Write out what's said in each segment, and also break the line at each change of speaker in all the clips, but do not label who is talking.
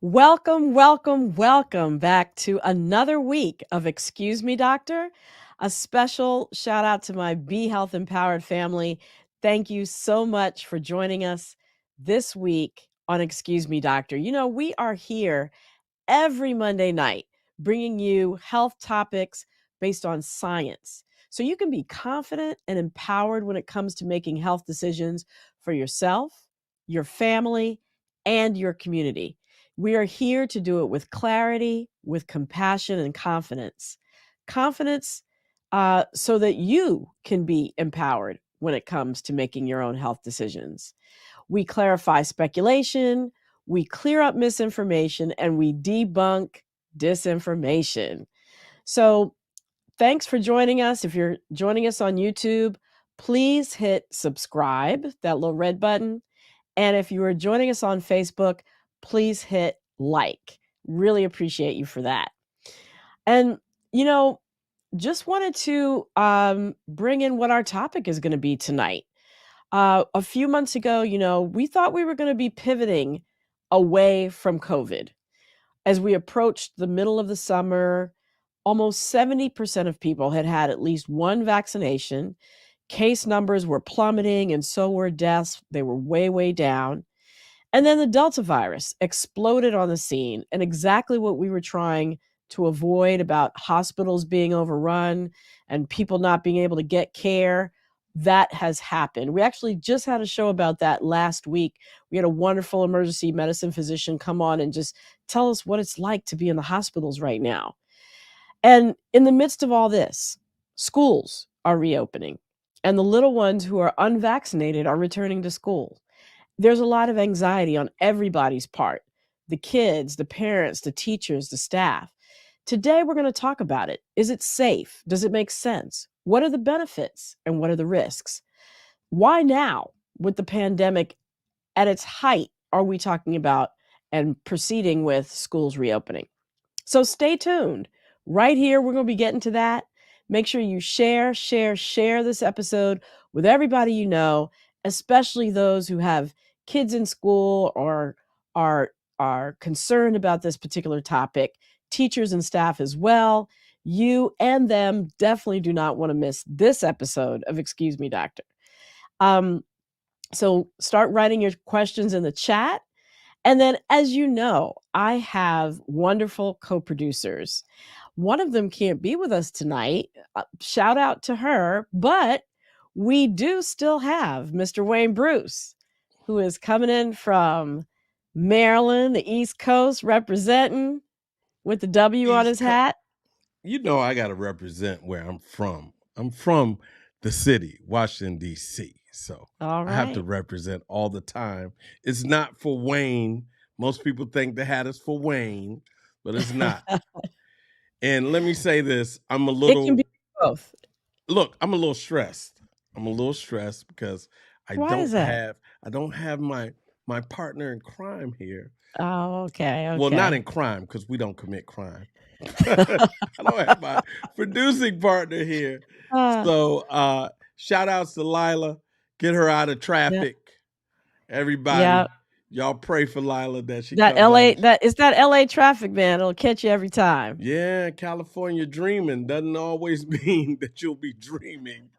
Welcome, welcome, welcome back to another week of Excuse Me, Doctor. A special shout out to my Be Health Empowered family. Thank you so much for joining us this week on Excuse Me, Doctor. You know, we are here every Monday night bringing you health topics based on science. So you can be confident and empowered when it comes to making health decisions for yourself, your family, and your community. We are here to do it with clarity, with compassion, and confidence. Confidence so that you can be empowered when it comes to making your own health decisions. We clarify speculation, we clear up misinformation, and we debunk disinformation. So, thanks for joining us. If you're joining us on YouTube, please hit subscribe, that little red button. And if you are joining us on Facebook, please hit like. Really appreciate you for that. And, you know, just wanted to bring in what our topic is going to be tonight. A few months ago, we thought we were going to be pivoting away from COVID. As we approached the middle of the summer, almost 70% of people had had at least one vaccination. Case numbers were plummeting, and so were deaths. They were way, way down. And then the Delta virus exploded on the scene, and exactly what we were trying to avoid about hospitals being overrun and people not being able to get care, that has happened. We actually just had a show about that last week. We had a wonderful emergency medicine physician come on and just tell us what it's like to be in the hospitals right now. And in the midst of all this, schools are reopening, and the little ones who are unvaccinated are returning to school. There's a lot of anxiety on everybody's part, the kids, the parents, the teachers, the staff. Today, we're going to talk about it. Is it safe? Does it make sense? What are the benefits and what are the risks? Why now, with the pandemic at its height, are we talking about and proceeding with schools reopening? So stay tuned. Right here, we're going to be getting to that. Make sure you share this episode with everybody you know, especially those who have kids in school or are concerned about this particular topic, teachers and staff as well. You and them definitely do not want to miss this episode of Excuse Me, Doctor. So start writing your questions in the chat. And then, as you know, I have wonderful co-producers. One of them can't be with us tonight. Shout out to her, but we do still have Mr. Wayne Bruce, who is coming in from Maryland, the East Coast, representing with the W on his hat.
You know I got to represent where I'm from. I'm from the city, Washington, D.C., so I have to represent all the time. It's not for Wayne. Most people think the hat is for Wayne, but it's not. And let me say this. It
can be both.
Look, I'm a little stressed. I'm a little stressed because
Why is that?
I don't have my partner in crime here.
Oh, okay.
Well, not in crime because we don't commit crime. I don't have my producing partner here. So shout outs to Lila. Get her out of traffic. Everybody, y'all pray for Lila that she
that LA that LA traffic, man. It'll catch you every time.
Yeah, California dreaming doesn't always mean that you'll be dreaming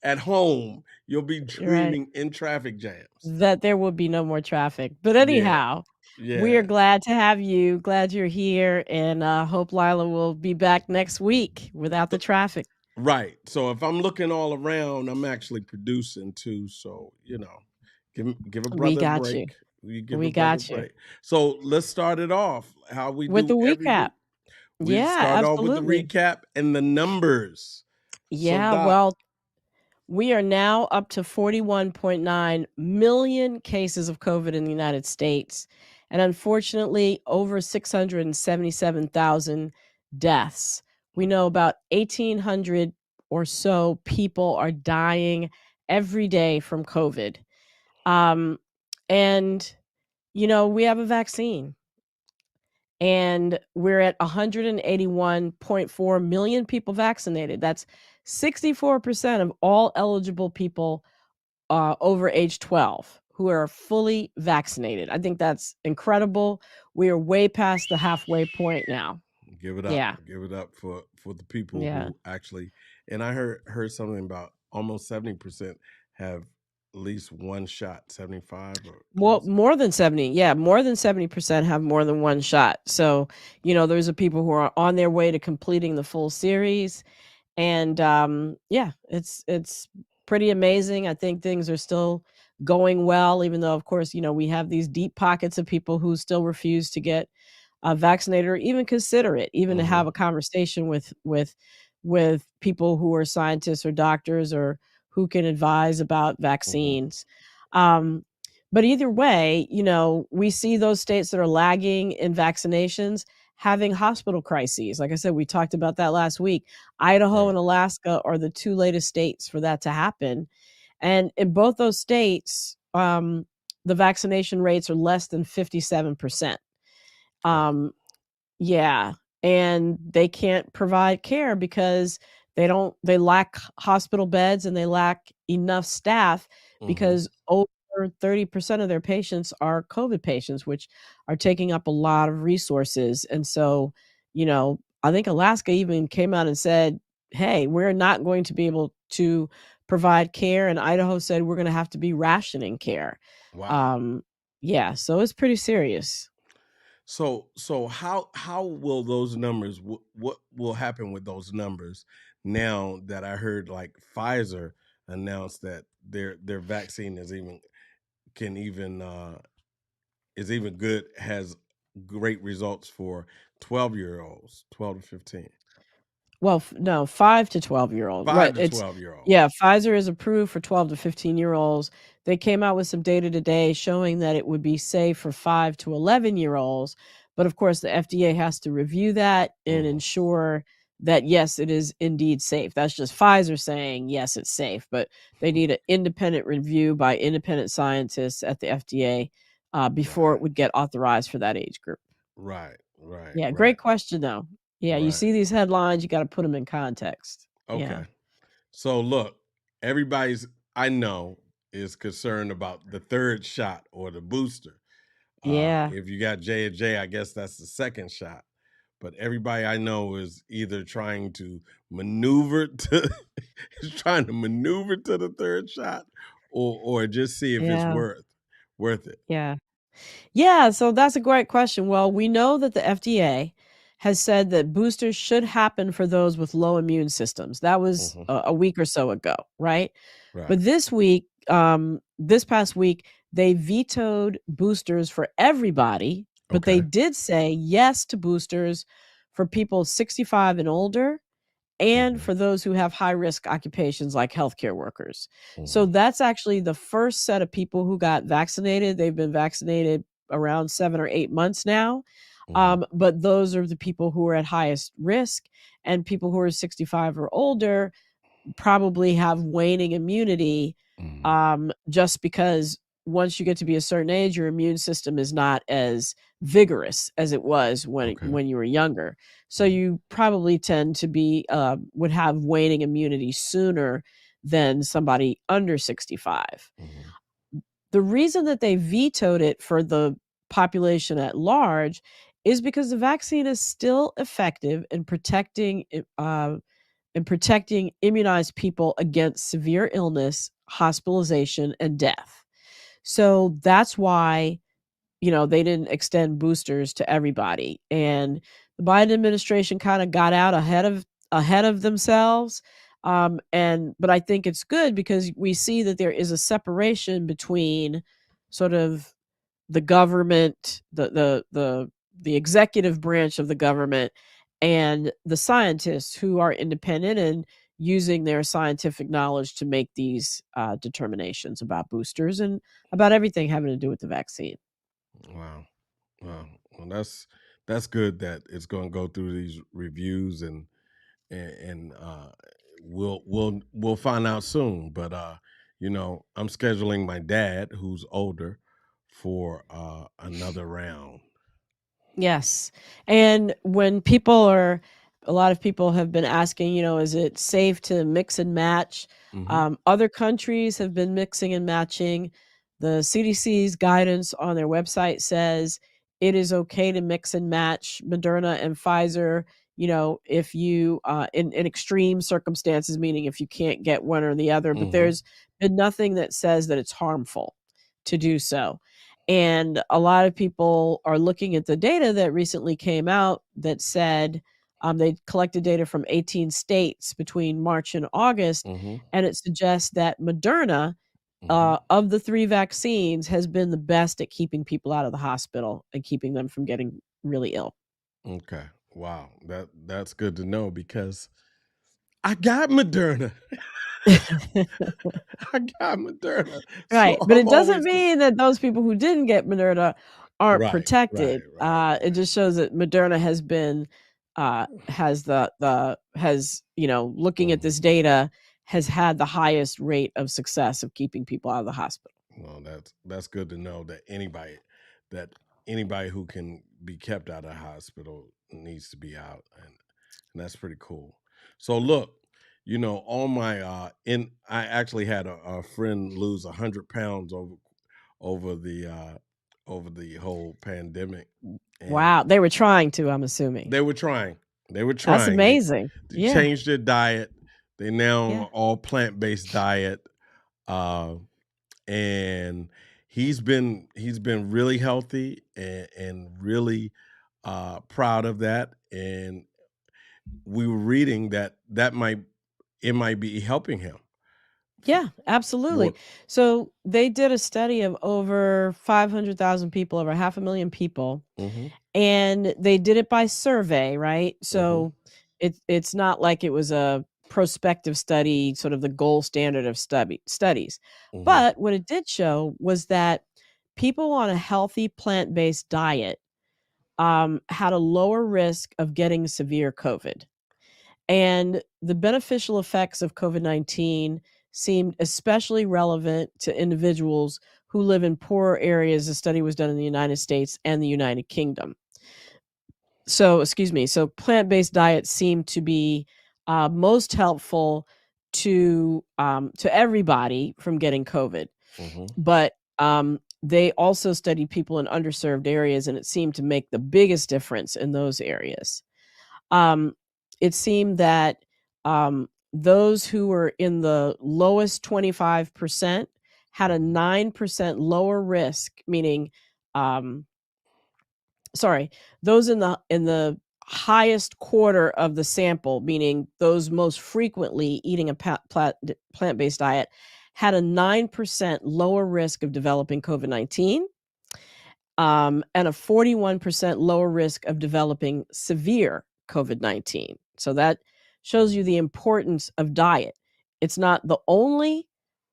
at home. You'll be dreaming in traffic jams.
That there will be no more traffic. But anyhow, we are glad to have you. Glad you're here, and hope Lila will be back next week without the traffic.
Right. So if I'm looking all around, I'm actually producing too. So, give a brother a break.
We got you.
So let's start it off. How we
with
do
the recap.
We start off with the recap and the numbers.
Yeah,
so,
well, we are now up to 41.9 million cases of COVID in the United States, and unfortunately, over 677,000 deaths. We know about 1,800 or so people are dying every day from COVID. And, we have a vaccine. And we're at 181.4 million people vaccinated. That's 64% of all eligible people over age 12 who are fully vaccinated. I think that's incredible. We are way past the halfway point now.
Give it up.
Yeah.
Give it up for the people
Yeah.
who actually. And I heard something about almost 70% have at least one shot. 75 or
Well,
close.
more than 70. Yeah, more than 70% have more than one shot. So, those are people who are on their way to completing the full series. And yeah, it's pretty amazing. I think things are still going well, even though, of course, we have these deep pockets of people who still refuse to get vaccinated or even consider it, even to have a conversation with people who are scientists or doctors or who can advise about vaccines. Um, but either way, we see those states that are lagging in vaccinations having hospital crises. Like I said, we talked about that last week. Idaho and Alaska are the two latest states for that to happen. And in both those states, the vaccination rates are less than 57%.
Wow.
Yeah, and they can't provide care because they lack hospital beds and they lack enough staff because over 30% of their patients are COVID patients, which are taking up a lot of resources. And so, I think Alaska even came out and said, "Hey, we're not going to be able to provide care." And Idaho said, "We're gonna have to be rationing care."
Wow.
Um, yeah, so it's pretty serious.
So how will those numbers? What will happen with those numbers now that I heard like Pfizer announced that their vaccine is even can even is even good, has great results for 12-year-olds, 12 to 15.
Well, no, 5 to 12-year-old. Right,
5 to
it's
12-year-olds.
yeah, Pfizer is approved for 12 to 15-year-olds. They came out with some data today showing that it would be safe for 5 to 11-year-olds, but of course, the FDA has to review that and ensure that, yes, it is indeed safe. That's just Pfizer saying, "Yes, it's safe," but they need an independent review by independent scientists at the FDA, before it
Right.
would get authorized for that age group.
Right. Right.
Yeah,
Right.
great question, though. Yeah, you
Right.
see these headlines, you gotta put them in context. Yeah.
Okay. So look, everybody's I know is concerned about the third shot or the booster.
Yeah.
If you got J&J, I guess that's the second shot. But everybody I know is either trying to maneuver to is trying to maneuver to the third shot or just see if it's
Yeah.
worth it.
Yeah. Yeah, so that's a great question. Well, we know that the FDA has said that boosters should happen for those with low immune systems. That was
Hmm.
a week or so ago, right?
Right.
But this past week, they vetoed boosters for everybody, but they
Okay.
did say yes to boosters for people 65 and older and
Hmm.
for those who have high risk occupations like healthcare workers. So
Hmm.
that's actually the first set of people who got vaccinated. They've been vaccinated around 7 or 8 months now.
Hmm.
But those are the people who are at highest risk, and people who are 65 or older probably have waning immunity,
Hmm.
just because once you get to be a certain age, your immune system is not as vigorous as it was
Okay.
when you were younger. So you probably tend to be would have waning immunity sooner than somebody under 65.
Hmm.
The reason that they vetoed it for the population at large is because the vaccine is still effective in protecting immunized people against severe illness, hospitalization, and death. So that's why, they didn't extend boosters to everybody. And the Biden administration kind of got out ahead of themselves. But I think it's good because we see that there is a separation between sort of the government, the executive branch of the government, and the scientists who are independent and using their scientific knowledge to make these determinations about boosters and about everything having to do with the vaccine.
Wow. Wow. Well, that's good that it's going to go through these reviews and we'll find out soon. But I'm scheduling my dad, who's older, for another round.
Yes. And when a lot of people have been asking, is it safe to mix and match?
Hmm.
Other countries have been mixing and matching. The CDC's guidance on their website says it is okay to mix and match Moderna and Pfizer, if you, in extreme circumstances, meaning if you can't get one or the other, but there's been nothing that says that it's harmful to do so. And a lot of people are looking at the data that recently came out that said they collected data from 18 states between March and August, and it suggests that Moderna, of the 3 vaccines, has been the best at keeping people out of the hospital and keeping them from getting really ill.
Okay. Wow. That's good to know because I got Moderna. I got Moderna. So
Right, but it
I'm
doesn't
always
mean that those people who didn't get Moderna aren't
right,
protected. It
right.
just shows that Moderna has been, looking at this data, has had the highest rate of success of keeping people out of the hospital.
Well, that's good to know that anybody who can be kept out of the hospital needs to be out, and that's pretty cool. So look, on my I actually had a friend lose 100 pounds over the whole pandemic, and
Wow, they were trying to, I'm assuming.
they were trying.
That's
They
amazing. Yeah,
changed their diet. They now on
yeah.
an all plant-based diet. And he's been really healthy and really proud of that. And we were reading that might be helping him.
Yeah, absolutely.
What?
So they did a study of over 500,000 people, over 500,000 people,
Mm-hmm.
and they did it by survey, right?
Mm-hmm.
So it's not like it was a prospective study, sort of the gold standard of studies.
Mm-hmm.
But what it did show was that people on a healthy plant-based diet had a lower risk of getting severe COVID. And the beneficial effects of COVID-19 seemed especially relevant to individuals who live in poorer areas. The study was done in the United States and the United Kingdom. So, excuse me. So, plant-based diets seem to be most helpful to everybody from getting COVID.
Mm-hmm.
But they also studied people in underserved areas, and it seemed to make the biggest difference in those areas. Um, it seemed that those who were in the lowest 25% had a 9% lower risk, meaning, um, sorry, those in the highest quarter of the sample, meaning those most frequently eating a plant-based diet, had a 9% lower risk of developing COVID-19, and a 41% lower risk of developing severe COVID-19. So that shows you the importance of diet. It's not the only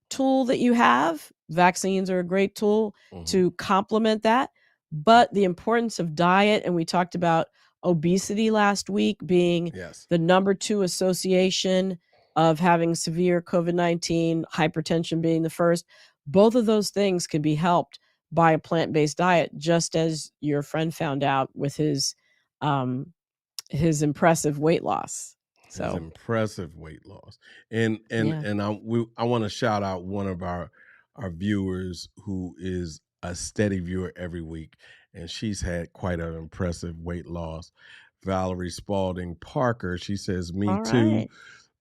tool that you have. Vaccines are a great tool
Mm-hmm.
to complement that, but the importance of diet, and we talked about obesity last week being
Yes.
the number 2 association of having severe COVID-19, hypertension being the first. Both of those things can be helped by a plant-based diet, just as your friend found out with um, his impressive weight loss.
His
So,
impressive weight loss. And
yeah.
I want to shout out one of our viewers who is a steady viewer every week, and she's had quite an impressive weight loss. Valerie Spalding Parker, she says, "Me
All
too,"
right.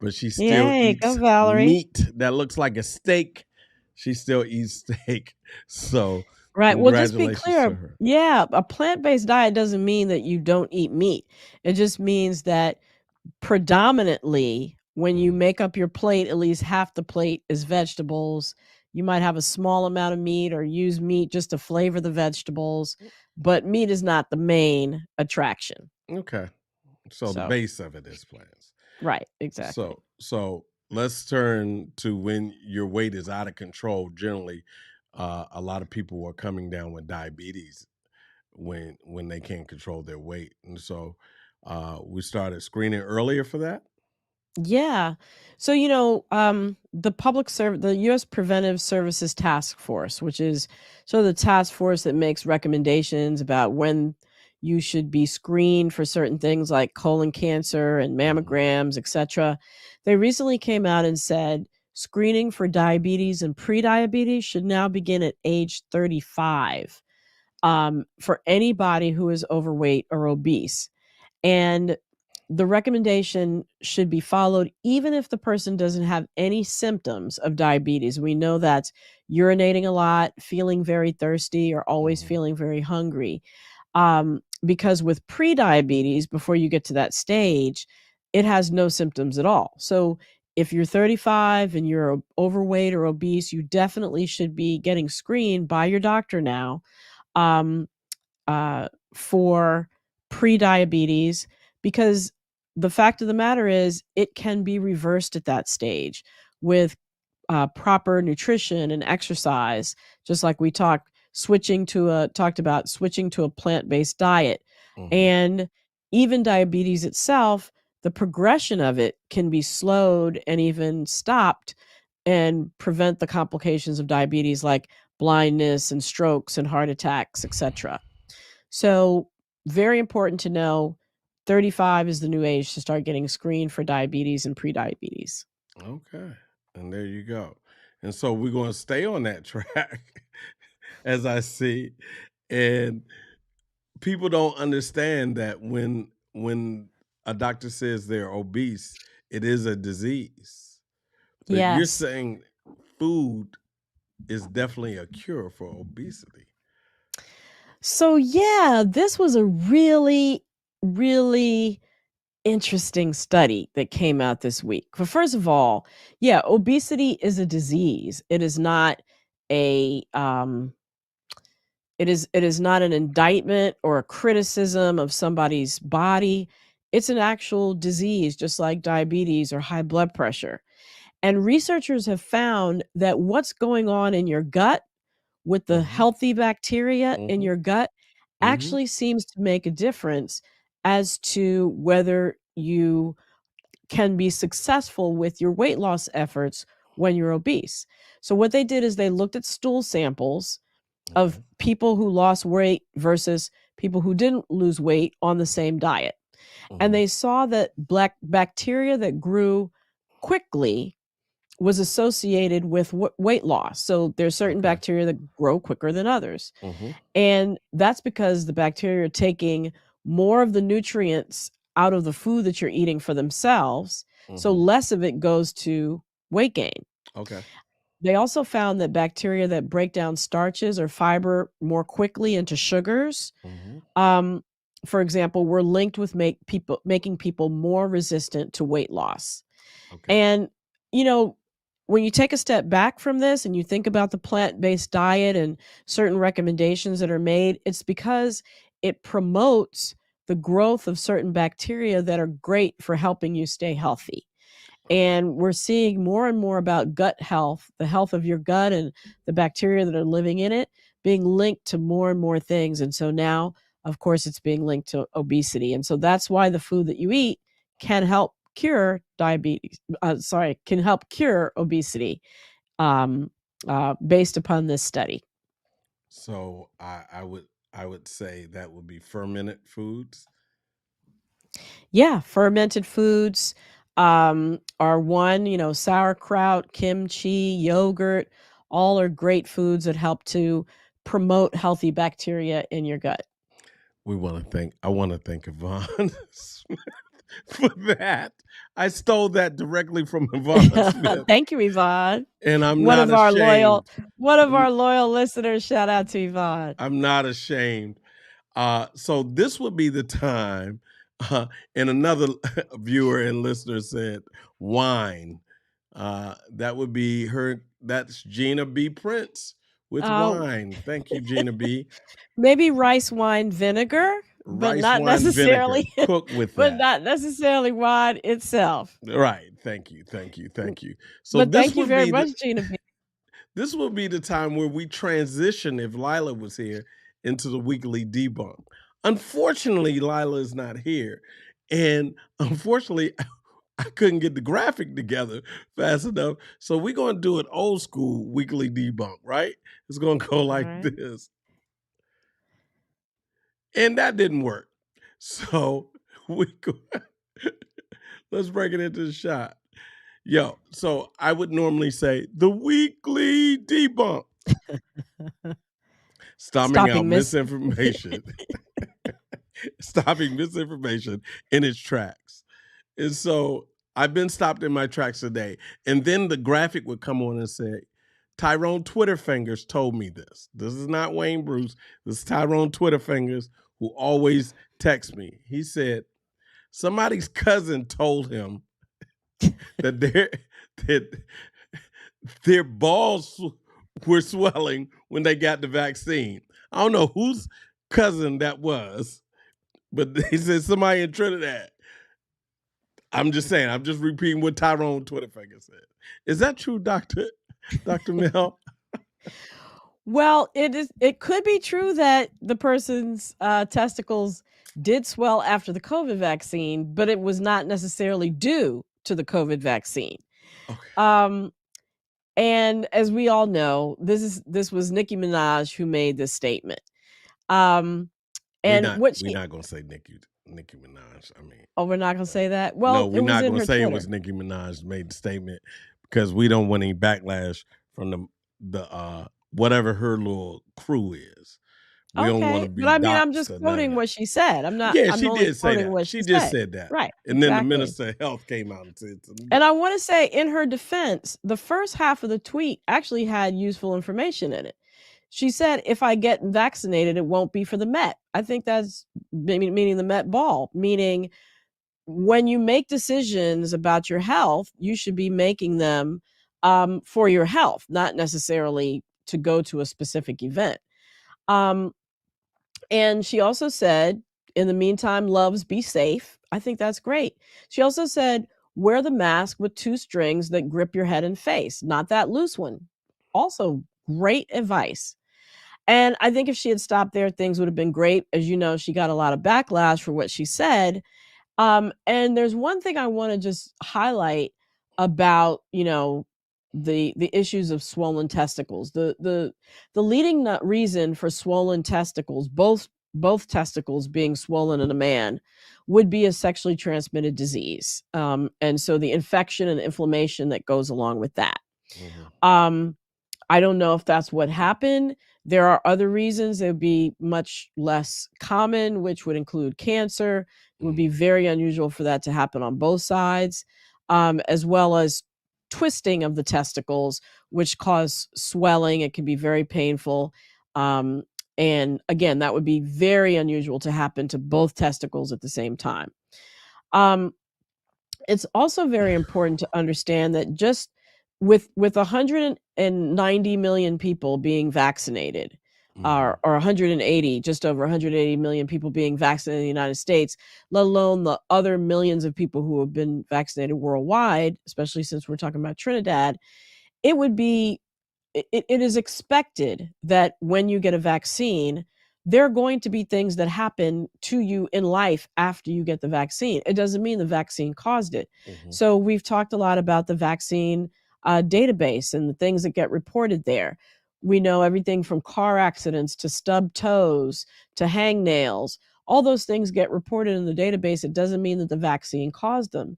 but she still
Yay, go
eats
Valerie.
meat that looks like a steak. She still eats steak. So
Right, well, just be
congratulations
clear,
to her.
yeah, a plant-based diet doesn't mean that you don't eat meat. It just means that predominantly, when you
Mhm.
make up your plate, at least half the plate is vegetables. You might have a small amount of meat or use meat just to flavor the vegetables, but meat is not the main attraction.
Okay. So the
So,
base of it is plants.
right, exactly.
So let's turn to when your weight is out of control. Generally, a lot of people are coming down with diabetes when they can't control their weight, and so we started screening earlier for that.
Yeah. So, the U.S. Preventive Services Task Force, which is sort of the task force that makes recommendations about when you should be screened for certain things like colon cancer and
Hmm.
mammograms, etc. They recently came out and said screening for diabetes and prediabetes should now begin at age 35 for anybody who is overweight or obese. And the recommendation should be followed even if the person doesn't have any symptoms of diabetes. We know that's urinating a lot, feeling very thirsty, or always feeling very hungry. Because with prediabetes, before you get to that stage, it has no symptoms at all. So if you're 35 and you're overweight or obese, you definitely should be getting screened by your doctor now um, for prediabetes, because the fact of the matter is it can be reversed at that stage with proper nutrition and exercise, just like we talked about switching to a plant-based diet. And even diabetes itself, the progression of it can be slowed and even stopped and prevent the complications of diabetes like blindness and strokes and heart attacks, etc. So, very important to know 35 is the new age to start getting screened for diabetes and prediabetes.
Okay. And there you go. And so we're going to stay on that track as I see. And people don't understand that when a doctor says they're obese, it is a disease. But you're
Yes.
saying food is definitely a cure for obesity.
So, yeah, this was a really, really interesting study that came out this week. But first of all, yeah, obesity is a disease. It is not a it is not an indictment or a criticism of somebody's body. It's an actual disease, just like diabetes or high blood pressure. And researchers have found that what's going on in your gut with the healthy bacteria in your gut actually seems to make a difference as to whether you can be successful with your weight loss efforts when you're obese. So what they did is they looked at stool samples of people who lost weight versus people who didn't lose weight on the same diet. And they saw that black bacteria that grew quickly was associated with weight loss. So there's certain bacteria that grow quicker than others. And that's because the bacteria are taking more of the nutrients out of the food that you're eating for themselves. So less of it goes to weight gain.
Okay.
They also found that bacteria that break down starches or fiber more quickly into sugars, um, for example, were linked with making people more resistant to weight loss.
Okay.
And, you know, when you take a step back from this and you think about the plant-based diet and certain recommendations that are made, it's because it promotes the growth of certain bacteria that are great for helping you stay healthy. And we're seeing more and more about gut health, the health of your gut and the bacteria that are living in it being linked to more and more things. And so now, of course, it's being linked to obesity. And so that's why the food that you eat can help cure diabetes. Can help cure obesity based upon this study.
So I would say that would be fermented foods.
Yeah, fermented foods are one, sauerkraut, kimchi, yogurt, all are great foods that help to promote healthy bacteria in your gut.
I want to thank Yvonne Smith for that. I stole that directly from Yvonne Smith.
Thank you, Yvonne.
And I'm not ashamed.
One of our loyal listeners. Shout out to Yvonne.
I'm not ashamed. So this would be the time, and another viewer and listener said wine. That would be her. That's Gina B. Prince with wine. Thank you, Gina B.
Maybe rice wine vinegar, but
Rice
not
wine
necessarily
vinegar. Cook with
but
that.
not necessarily wine itself.
Right. Thank you. Thank you. Thank you. So
But
this
thank you
would
very
be
much, Gina B.
this would be the time where we transition, if Lila was here, into the weekly debunk. Unfortunately, Lila is not here. And unfortunately, I couldn't get the graphic together fast enough. So we're going to do an old school weekly debunk, right? It's going to go like this. And that didn't work. So let's break it into the shot. Yo, so I would normally say the weekly debunk. Stopping out misinformation. Stopping misinformation in its tracks. And so I've been stopped in my tracks today. And then the graphic would come on and say, Tyrone Twitter Fingers told me this. This is not Wayne Bruce. This is Tyrone Twitter Fingers, who always texts me. He said, somebody's cousin told him that their balls were swelling when they got the vaccine. I don't know whose cousin that was, but he said somebody in Trinidad. I'm just saying, I'm just repeating what Tyrone Twitter Finger said. Is that true, Dr. Mel?
Well, it could be true that the person's testicles did swell after the COVID vaccine, but it was not necessarily due to the COVID vaccine. Okay. And as we all know, this was Nicki Minaj who made this statement.
And we're not going to say Nicki Minaj. I mean,
we're not going to say that. Well,
no, we're not going to say it was Nicki Minaj made the statement, because we don't want any backlash from the whatever her little crew is. We don't want to be.
But I mean, I'm just quoting what she said. I'm not.
Yeah,
I'm
she did say that.
She
just said that.
Right.
And then the Minister of Health came out and said something.
And I want to say, in her defense, the first half of the tweet actually had useful information in it. She said, if I get vaccinated, it won't be for the Met. I think that's meaning the Met Ball, meaning when you make decisions about your health, you should be making them for your health, not necessarily to go to a specific event. And she also said, in the meantime, loves, be safe. I think that's great. She also said, wear the mask with 2 strings that grip your head and face, not that loose one. Also, great advice. And I think if she had stopped there, things would have been great. As you know, she got a lot of backlash for what she said. And there's one thing I want to just highlight about, the issues of swollen testicles. The leading reason for swollen testicles, both testicles being swollen in a man, would be a sexually transmitted disease. And so the infection and inflammation that goes along with that. Mm-hmm. I don't know if that's what happened. There are other reasons that would be much less common, which would include cancer. It would be very unusual for that to happen on both sides, as well as twisting of the testicles, which cause swelling. It can be very painful. And again, that would be very unusual to happen to both testicles at the same time. It's also very important to understand that just with 190 million people being vaccinated, or 180, just over 180 million people being vaccinated in the United States, let alone the other millions of people who have been vaccinated worldwide, especially since we're talking about Trinidad, it is expected that when you get a vaccine, there are going to be things that happen to you in life after you get the vaccine. It doesn't mean the vaccine caused it. Mm-hmm. So we've talked a lot about the vaccine database and the things that get reported there. We know everything from car accidents to stubbed toes to hangnails. All those things get reported in the database. It doesn't mean that the vaccine caused them.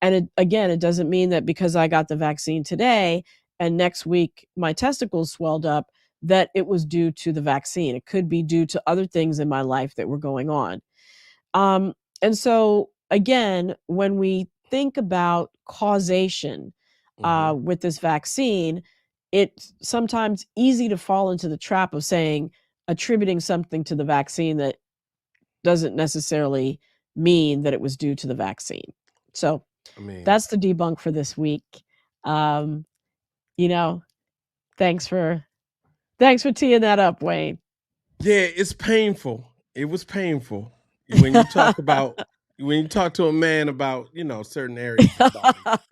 And it doesn't mean that because I got the vaccine today and next week my testicles swelled up, that it was due to the vaccine. It could be due to other things in my life that were going on. And so, again, when we think about causation with this vaccine, it's sometimes easy to fall into the trap of attributing something to the vaccine that doesn't necessarily mean that it was due to the vaccine. So that's the debunk for this week. Thanks for teeing that up, Wayne.
Yeah, it's painful. It was painful when you talk to a man about, certain areas of the body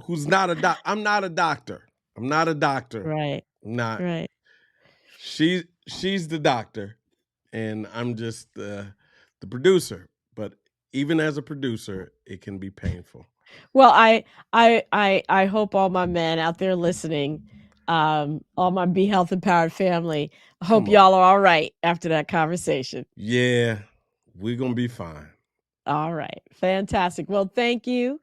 who's not a doctor. I'm not a doctor.
Right.
Not.
Right.
She's the doctor, and I'm just the producer. But even as a producer, it can be painful.
Well, I hope all my men out there listening, all my Be Health Empowered family, I hope y'all are all right after that conversation.
Yeah, we're going to be fine.
All right. Fantastic. Well, thank you.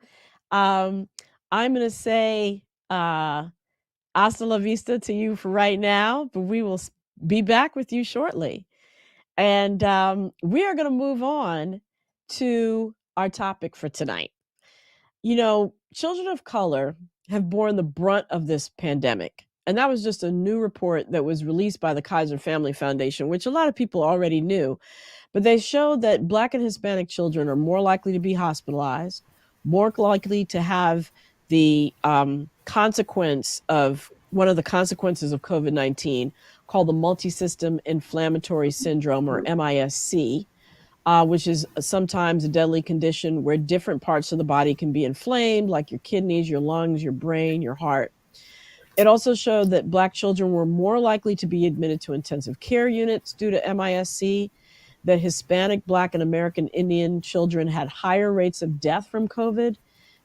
I'm going to say hasta la vista to you for right now, but we will be back with you shortly. And we are going to move on to our topic for tonight. You know, children of color have borne the brunt of this pandemic. And that was just a new report that was released by the Kaiser Family Foundation, which a lot of people already knew. But they showed that Black and Hispanic children are more likely to be hospitalized, more likely to have the consequence of one of the consequences of COVID-19 called the multisystem inflammatory syndrome, or MISC, which is sometimes a deadly condition where different parts of the body can be inflamed, like your kidneys, your lungs, your brain, your heart. It also showed that Black children were more likely to be admitted to intensive care units due to MISC, that Hispanic, Black, and American Indian children had higher rates of death from COVID,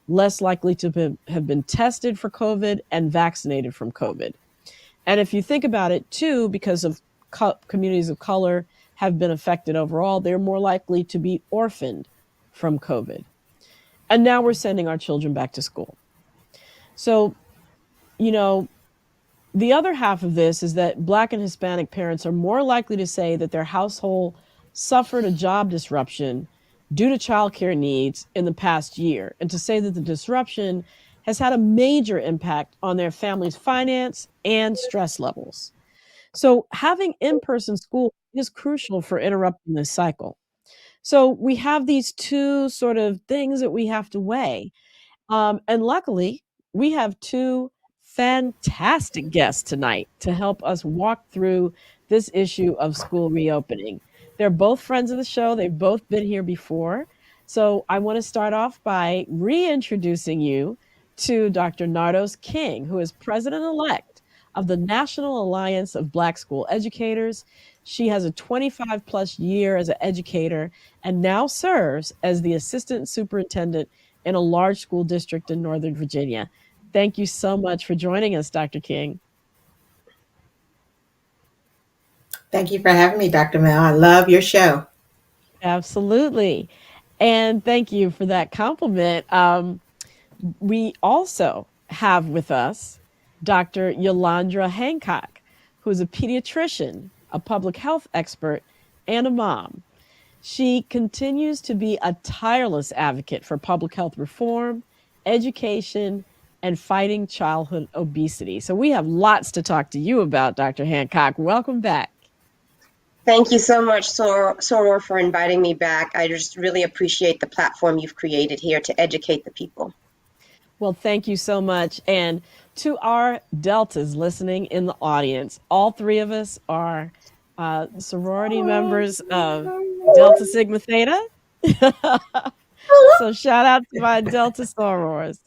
less likely to have been tested for COVID and vaccinated from COVID. And if you think about it too, because of communities of color have been affected overall, they're more likely to be orphaned from COVID. And now we're sending our children back to school. So, you know, the other half of this is that Black and Hispanic parents are more likely to say that their household suffered a job disruption due to childcare needs in the past year, and to say that the disruption has had a major impact on their family's finance and stress levels. So, having in person school is crucial for interrupting this cycle. So, we have these two sort of things that we have to weigh. And luckily, we have two fantastic guests tonight to help us walk through this issue of school reopening. They're both friends of the show, they've both been here before. So I want to start off by reintroducing you to Dr. Nardos King, who is president elect of the National Alliance of Black School Educators. She has a 25 plus year as an educator and now serves as the assistant superintendent in a large school district in Northern Virginia. Thank you so much for joining us, Dr. King.
Thank you for having me, Dr. Mel. I love your show.
Absolutely. And thank you for that compliment. We also have with us Dr. Yolandra Hancock, who is a pediatrician, a public health expert, and a mom. She continues to be a tireless advocate for public health reform, education, and fighting childhood obesity. So we have lots to talk to you about, Dr. Hancock. Welcome back.
Thank you so much, Soror, for inviting me back. I just really appreciate the platform you've created here to educate the people.
Well, thank you so much. And to our Deltas listening in the audience, all three of us are sorority members of Delta Sigma Theta. So shout out to my Delta sorors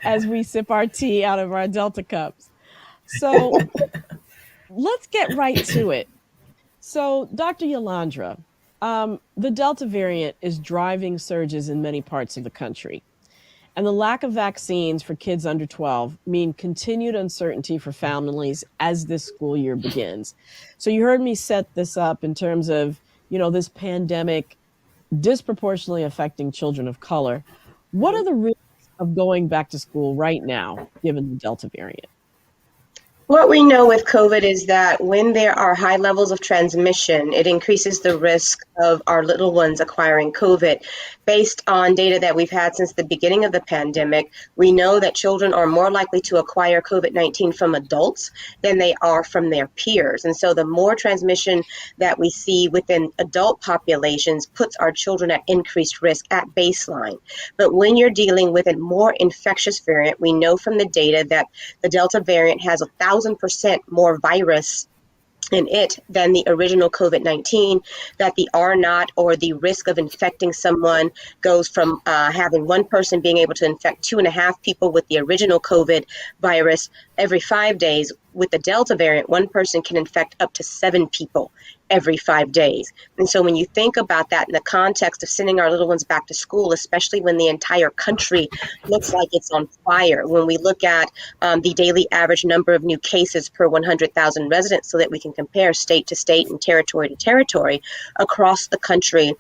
as we sip our tea out of our Delta cups. So let's get right to it. So, Dr. Yolandra, the Delta variant is driving surges in many parts of the country. And the lack of vaccines for kids under 12 mean continued uncertainty for families as this school year begins. So you heard me set this up in terms of, this pandemic disproportionately affecting children of color. What are the risks of going back to school right now, given the Delta variant?
What we know with COVID is that when there are high levels of transmission, it increases the risk of our little ones acquiring COVID. Based on data that we've had since the beginning of the pandemic, we know that children are more likely to acquire COVID-19 from adults than they are from their peers. And so the more transmission that we see within adult populations puts our children at increased risk at baseline. But when you're dealing with a more infectious variant, we know from the data that the Delta variant has 1,000% more virus in it than the original COVID-19, that the R0 or the risk of infecting someone goes from having one person being able to infect 2.5 people with the original COVID virus every 5 days. With the Delta variant, one person can infect up to 7 people every 5 days. And so when you think about that in the context of sending our little ones back to school, especially when the entire country looks like it's on fire, when we look at the daily average number of new cases per 100,000 residents so that we can compare state to state and territory to territory across the country,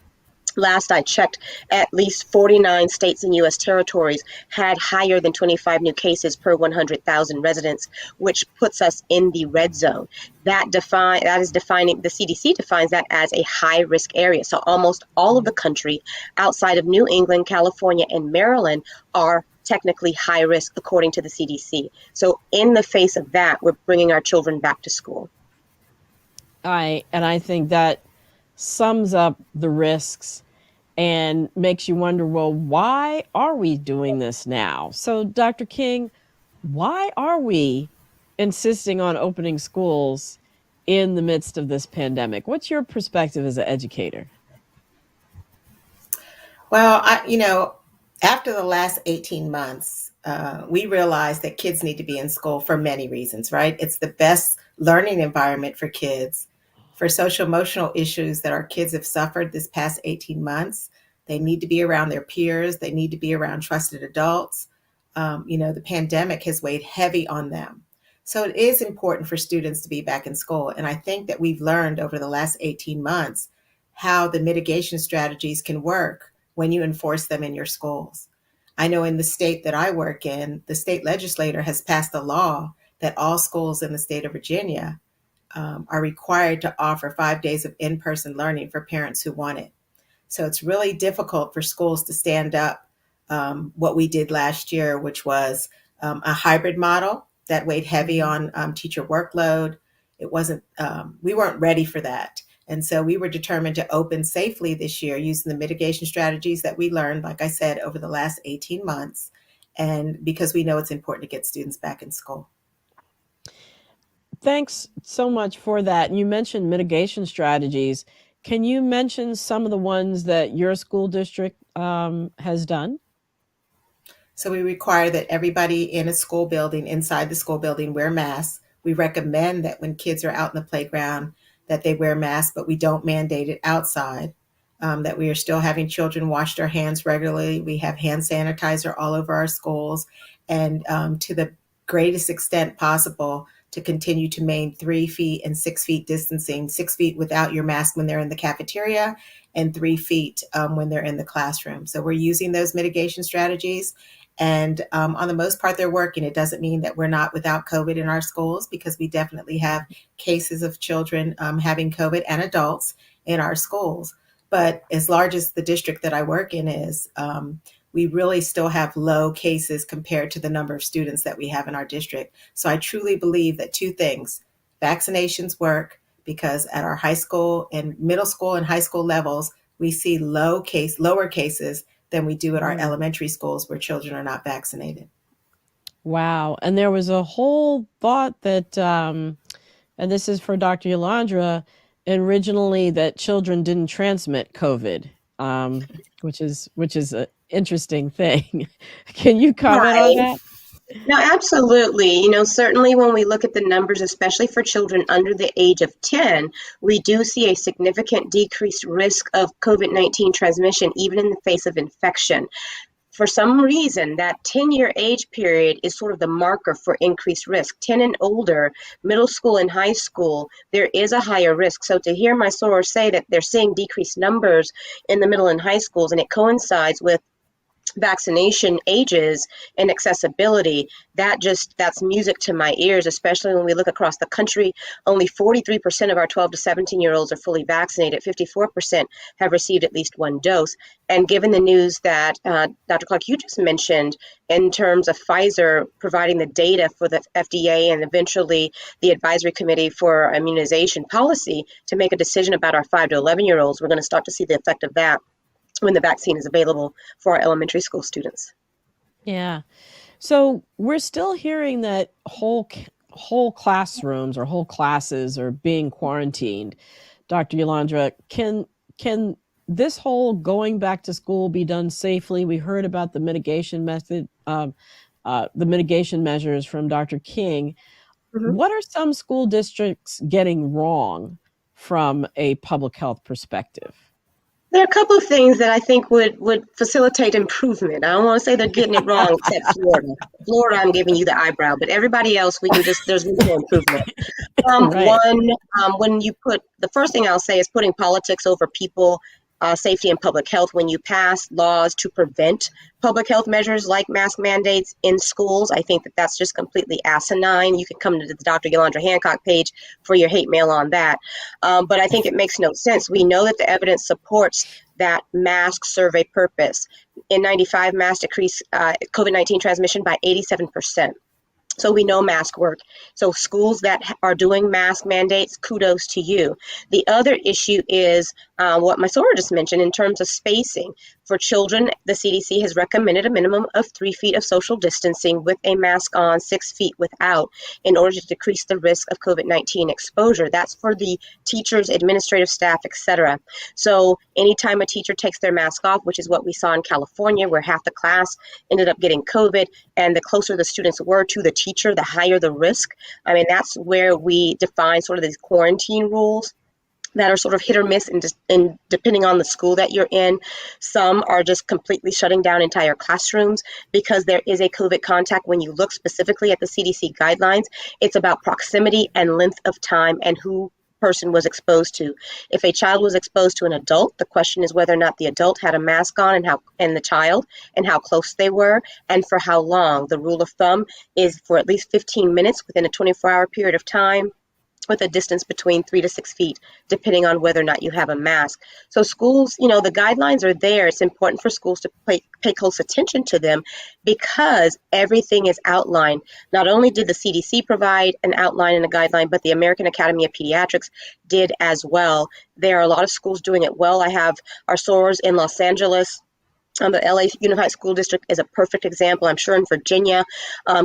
Last I checked, at least 49 states and U.S. territories had higher than 25 new cases per 100,000 residents, which puts us in the red zone. That is defining, the CDC defines that as a high-risk area. So almost all of the country outside of New England, California, and Maryland are technically high risk according to the CDC. So in the face of that, we're bringing our children back to school.
I think that sums up the risks and makes you wonder, well, why are we doing this now? So, Dr. King, why are we insisting on opening schools in the midst of this pandemic? What's your perspective as an educator?
Well, after the last 18 months, we realized that kids need to be in school for many reasons, right? It's the best learning environment for kids. For social emotional issues that our kids have suffered this past 18 months, they need to be around their peers. They need to be around trusted adults. The pandemic has weighed heavy on them. So it is important for students to be back in school. And I think that we've learned over the last 18 months how the mitigation strategies can work when you enforce them in your schools. I know in the state that I work in, the state legislature has passed a law that all schools in the state of Virginia are required to offer 5 days of in-person learning for parents who want it. So it's really difficult for schools to stand up what we did last year, which was a hybrid model that weighed heavy on teacher workload. We weren't ready for that. And so we were determined to open safely this year using the mitigation strategies that we learned, like I said, over the last 18 months. And because we know it's important to get students back in school.
Thanks so much for that. You mentioned mitigation strategies. Can you mention some of the ones that your school district has done?
So we require that everybody in a school building, inside the school building, wear masks. We recommend that when kids are out in the playground that they wear masks, but we don't mandate it outside. That we are still having children wash their hands regularly. We have hand sanitizer all over our schools, and to the greatest extent possible, to continue to maintain 3 feet and 6 feet distancing, 6 feet without your mask when they're in the cafeteria, and 3 feet when they're in the classroom. So we're using those mitigation strategies. And on the most part, they're working. It doesn't mean that we're not without COVID in our schools, because we definitely have cases of children having COVID and adults in our schools. But as large as the district that I work in is, we really still have low cases compared to the number of students that we have in our district. So I truly believe that 2 things: vaccinations work, because at our high school and middle school and high school levels, we see lower cases than we do at our elementary schools where children are not vaccinated.
Wow. And there was a whole thought that, and this is for Dr. Yolandra, originally that children didn't transmit COVID, which is an interesting thing. Can you comment on that?
No, absolutely. Certainly when we look at the numbers, especially for children under the age of 10, we do see a significant decreased risk of COVID-19 transmission, even in the face of infection. For some reason, that 10-year age period is sort of the marker for increased risk. 10 and older, middle school and high school, there is a higher risk. So to hear my sorors say that they're seeing decreased numbers in the middle and high schools, and it coincides with vaccination ages and accessibility, that's music to my ears, especially when we look across the country. Only 43% of our 12 to 17-year-olds are fully vaccinated. 54% have received at least 1 dose. And given the news that Dr. Clarke, you just mentioned in terms of Pfizer providing the data for the FDA and eventually the advisory committee for immunization policy to make a decision about our 5 to 11-year-olds, we're going to start to see the effect of that when the vaccine is available for our elementary school students.
Yeah. So we're still hearing that whole classrooms or whole classes are being quarantined. Dr. Yolandra, can this whole going back to school be done safely? We heard about the mitigation method, the mitigation measures from Dr. King. Mm-hmm. What are some school districts getting wrong from a public health perspective?
There are a couple of things that I think would facilitate improvement. I don't want to say they're getting it wrong, except Florida. Florida, I'm giving you the eyebrow, but everybody else, there's room for improvement.
Right.
When you put, the first thing I'll say is putting politics over people safety and public health when you pass laws to prevent public health measures like mask mandates in schools. I think that that's just completely asinine. You can come to the Dr. Yolandra Hancock page for your hate mail on that. But I think it makes no sense. We know that the evidence supports that masks serve a purpose. N95 masks decrease COVID-19 transmission by 87%. So we know masks work. So schools that are doing mask mandates, kudos to you. The other issue is what my soror just mentioned in terms of spacing. For children, the CDC has recommended a minimum of 3 feet of social distancing with a mask on, 6 feet without, in order to decrease the risk of COVID-19 exposure. That's for the teachers, administrative staff, etc. So anytime a teacher takes their mask off, which is what we saw in California, where half the class ended up getting COVID, and the closer the students were to the teacher, the higher the risk. I mean, that's where we define sort of these quarantine rules that are sort of hit or miss and depending on the school that you're in. Some are just completely shutting down entire classrooms because there is a COVID contact. When you look specifically at the CDC guidelines, it's about proximity and length of time and who person was exposed to. If a child was exposed to an adult, the question is whether or not the adult had a mask on and the child and how close they were and for how long. The rule of thumb is for at least 15 minutes within a 24-hour period of time, with a distance between 3 to 6 feet, depending on whether or not you have a mask. So schools, the guidelines are there. It's important for schools to pay close attention to them because everything is outlined. Not only did the CDC provide an outline and a guideline, but the American Academy of Pediatrics did as well. There are a lot of schools doing it well. I have our sorors in Los Angeles. The LA Unified School District is a perfect example. I'm sure in Virginia,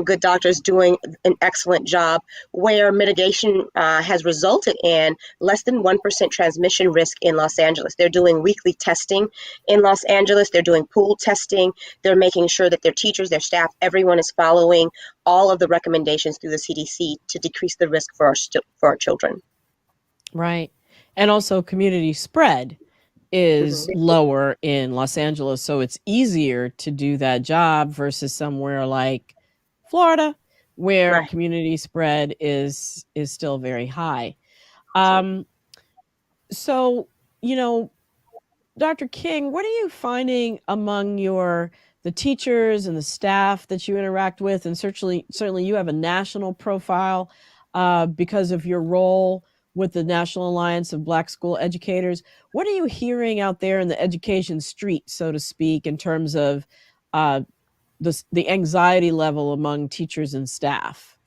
good doctors doing an excellent job where mitigation has resulted in less than 1% transmission risk in Los Angeles. They're doing weekly testing in Los Angeles. They're doing pool testing. They're making sure that their teachers, their staff, everyone is following all of the recommendations through the CDC to decrease the risk for our children.
Right. And also community spread is lower in Los Angeles, so it's easier to do that job versus somewhere like Florida, where community spread is still very high. So, Dr. King, what are you finding among the teachers and the staff that you interact with? And certainly you have a national profile because of your role with the National Alliance of Black School Educators. What are you hearing out there in the education street, so to speak, in terms of the anxiety level among teachers and staff?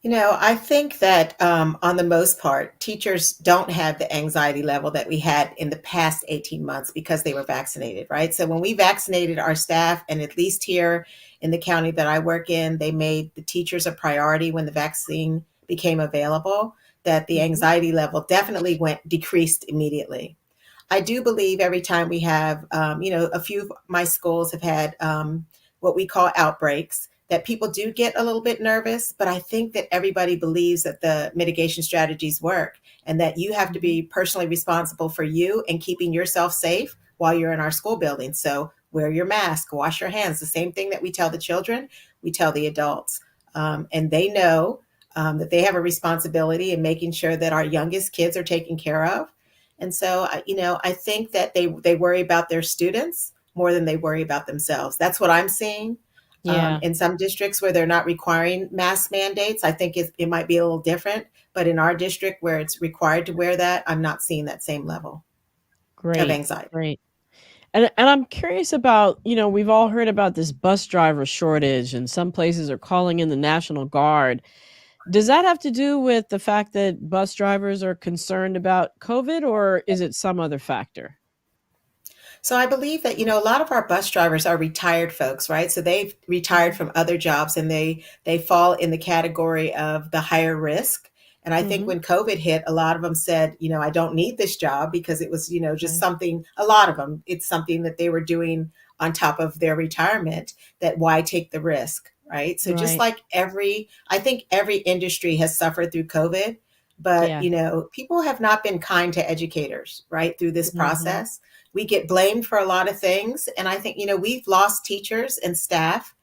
I think that on the most part, teachers don't have the anxiety level that we had in the past 18 months because they were vaccinated, right? So when we vaccinated our staff, and at least here in the county that I work in, they made the teachers a priority when the vaccine became available, that the anxiety level definitely decreased immediately. I do believe every time we have, a few of my schools have had what we call outbreaks, that people do get a little bit nervous, but I think that everybody believes that the mitigation strategies work and that you have to be personally responsible for you and keeping yourself safe while you're in our school building. So wear your mask, wash your hands, the same thing that we tell the children, we tell the adults. And they know that they have a responsibility in making sure that our youngest kids are taken care of. And so, I think that they worry about their students more than they worry about themselves. That's what I'm seeing.
Yeah.
In some districts where they're not requiring mask mandates, I think it might be a little different. But in our district where it's required to wear that, I'm not seeing that same level of anxiety.
Great. And I'm curious about, we've all heard about this bus driver shortage, and some places are calling in the National Guard. Does that have to do with the fact that bus drivers are concerned about COVID, or is it some other factor?
So I believe that, a lot of our bus drivers are retired folks, right? So they've retired from other jobs and they fall in the category of the higher risk. And I think when COVID hit, a lot of them said, I don't need this job because it was, just something, a lot of them, it's something that they were doing on top of their retirement, that why take the risk, right? So just like I think every industry has suffered through COVID, but, people have not been kind to educators, right? Through this process. We get blamed for a lot of things. And I think, we've lost teachers and staff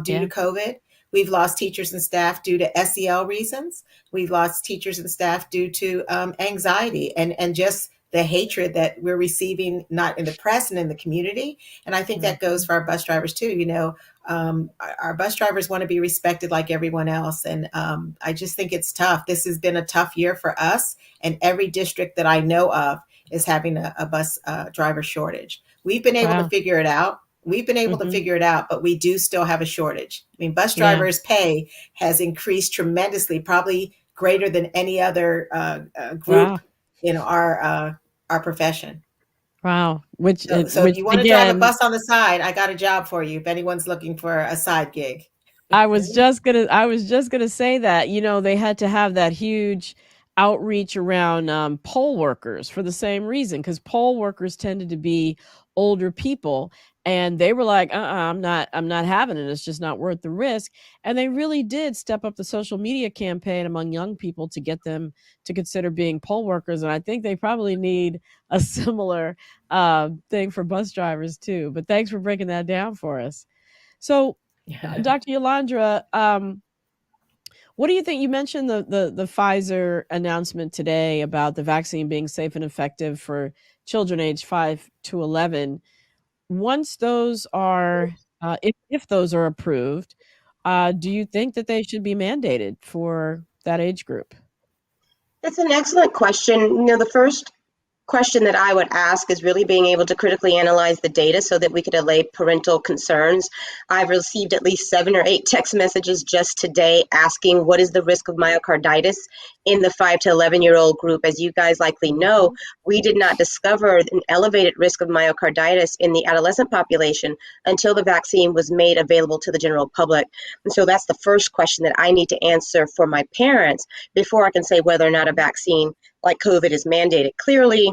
due to COVID. We've lost teachers and staff due to SEL reasons. We've lost teachers and staff due to anxiety and just the hatred that we're receiving, not in the press and in the community. And I think that goes for our bus drivers too. You know, our bus drivers want to be respected like everyone else. And I just think it's tough. This has been a tough year for us. And every district that I know of is having a bus driver shortage. We've been able to figure it out. We've been able to figure it out, but we do still have a shortage. I mean, bus drivers' pay has increased tremendously, probably greater than any other group in our profession.
Wow.
So if you want to drive a bus on the side, I got a job for you if anyone's looking for a side gig.
I was just gonna say that, you know, they had to have that huge outreach around poll workers for the same reason, because poll workers tended to be older people, and they were like, I'm not having it. It's just not worth the risk. And they really did step up the social media campaign among young people to get them to consider being poll workers. And I think they probably need a similar thing for bus drivers too. But thanks for breaking that down for us. So, Dr. Yolandra, what do you think? You mentioned the Pfizer announcement today about the vaccine being safe and effective for children aged 5 to 11. Once those are, if those are approved, do you think that they should be mandated for that age group?
It's an excellent question. You know, the first question that I would ask is really being able to critically analyze the data so that we could allay parental concerns. I've received at least 7 or 8 text messages just today asking what is the risk of myocarditis in the 5 to 11-year-old group. As you guys likely know, we did not discover an elevated risk of myocarditis in the adolescent population until the vaccine was made available to the general public. And so that's the first question that I need to answer for my parents before I can say whether or not a vaccine like COVID is mandated. Clearly,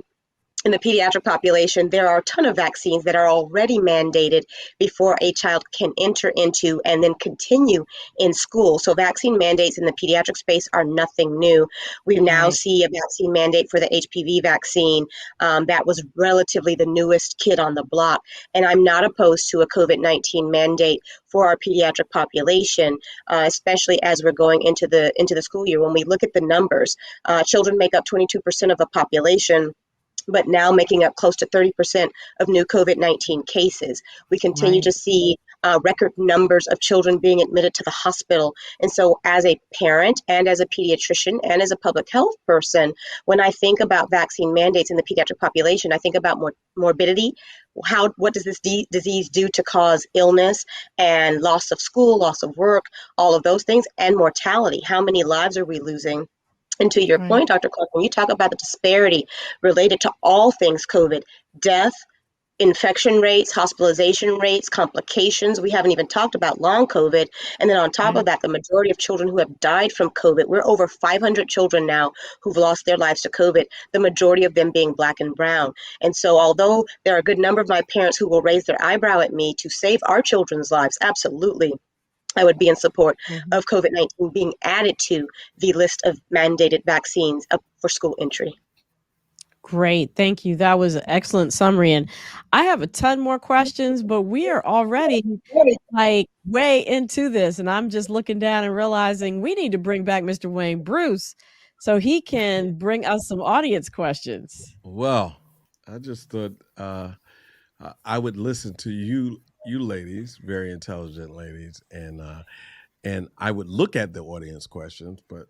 in the pediatric population, there are a ton of vaccines that are already mandated before a child can enter into and then continue in school. So vaccine mandates in the pediatric space are nothing new. We now see a vaccine mandate for the HPV vaccine. That was relatively the newest kid on the block. And I'm not opposed to a COVID-19 mandate for our pediatric population, especially as we're going into the school year. When we look at the numbers, children make up 22% of the population, but now making up close to 30% of new COVID-19 cases. We continue to see record numbers of children being admitted to the hospital. And so as a parent and as a pediatrician and as a public health person, when I think about vaccine mandates in the pediatric population, I think about morbidity. What does this disease do to cause illness and loss of school, loss of work, all of those things, and mortality? How many lives are we losing? And to your point, Dr. Clarke, when you talk about the disparity related to all things COVID, death, infection rates, hospitalization rates, complications, we haven't even talked about long COVID. And then on top of that, the majority of children who have died from COVID, we're over 500 children now who've lost their lives to COVID, the majority of them being Black and brown. And so although there are a good number of my parents who will raise their eyebrow at me to save our children's lives, absolutely, I would be in support of COVID-19 being added to the list of mandated vaccines for school entry.
Great. Thank you. That was an excellent summary. And I have a ton more questions, but we are already like way into this. And I'm just looking down and realizing we need to bring back Mr. Wayne Bruce so he can bring us some audience questions.
Well, I just thought I would listen to you ladies, very intelligent ladies, and I would look at the audience questions, but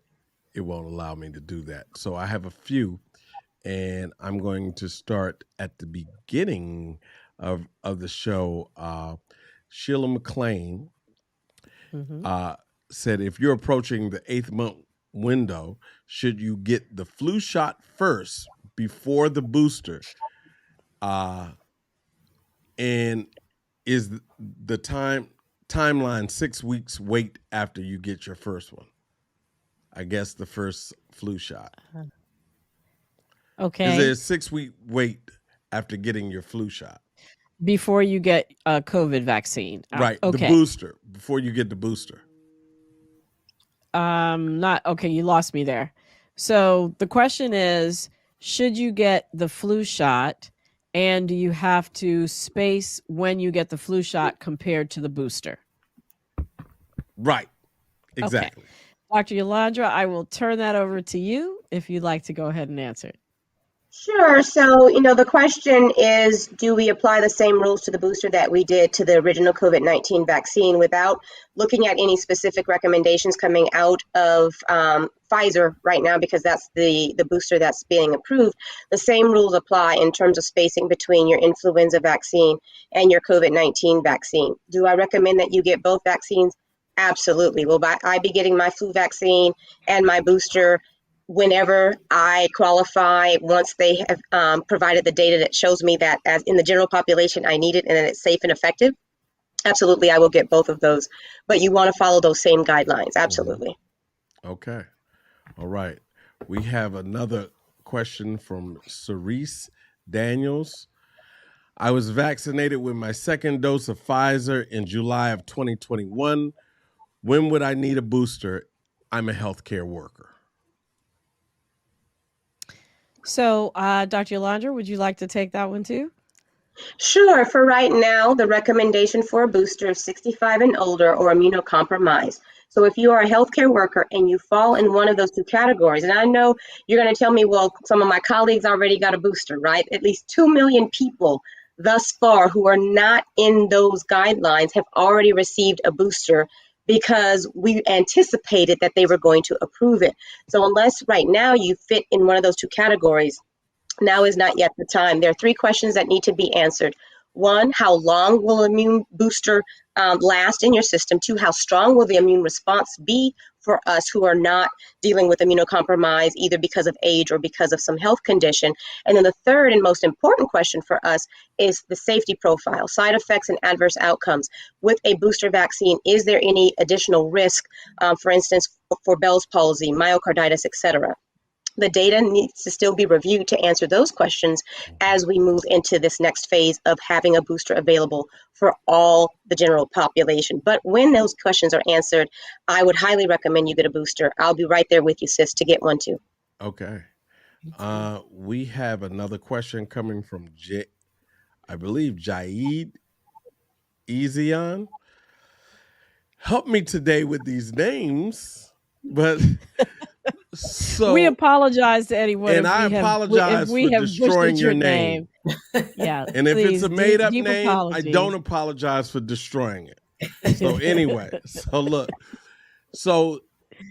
it won't allow me to do that. So I have a few, and I'm going to start at the beginning of the show. Sheila McLean said, if you're approaching the 8th month window, should you get the flu shot first before the booster? And is the timeline 6 weeks wait after you get your first one? I guess the first flu shot.
Okay.
Is there a 6-week wait after getting your flu shot?
Before you get a COVID vaccine.
Right.
Okay.
The booster, before you get the booster.
You lost me there. So the question is, should you get the flu shot, and do you have to space when you get the flu shot compared to the booster?
Right. Exactly.
Okay. Dr. Yolandra, I will turn that over to you if you'd like to go ahead and answer it.
Sure. So, the question is, do we apply the same rules to the booster that we did to the original COVID-19 vaccine without looking at any specific recommendations coming out of Pfizer right now, because that's the booster that's being approved? The same rules apply in terms of spacing between your influenza vaccine and your COVID-19 vaccine. Do I recommend that you get both vaccines? Absolutely. Will I be getting my flu vaccine and my booster whenever I qualify, once they have provided the data that shows me that as in the general population I need it and that it's safe and effective? Absolutely, I will get both of those. But you want to follow those same guidelines. Absolutely.
Okay. All right. We have another question from Cerise Daniels. I was vaccinated with my second dose of Pfizer in July of 2021. When would I need a booster? I'm a healthcare worker.
So, Dr. Yolandra, would you like to take that one too?
Sure. For right now, the recommendation for a booster is 65 and older or immunocompromised. So if you are a healthcare worker and you fall in one of those two categories, and I know you're going to tell me, well, some of my colleagues already got a booster, right? At least 2 million people thus far who are not in those guidelines have already received a booster because we anticipated that they were going to approve it. So unless right now you fit in one of those two categories, now is not yet the time. There are 3 questions that need to be answered. 1, how long will immune booster last in your system? 2, how strong will the immune response be for us who are not dealing with immunocompromise, either because of age or because of some health condition? And then the third and most important question for us is the safety profile, side effects and adverse outcomes. With a booster vaccine, is there any additional risk, for instance, for Bell's palsy, myocarditis, etc.? The data needs to still be reviewed to answer those questions as we move into this next phase of having a booster available for all the general population. But when those questions are answered, I would highly recommend you get a booster. I'll be right there with you, sis, to get one too.
Okay. We have another question coming from I believe Jaid Ezion. Help me today with these names, but so
we apologize to anyone,
and I apologize for destroying your name.
Yeah,
and if
please,
it's a made-up
deep
name,
apologies.
I don't apologize for destroying it. So anyway, so look, so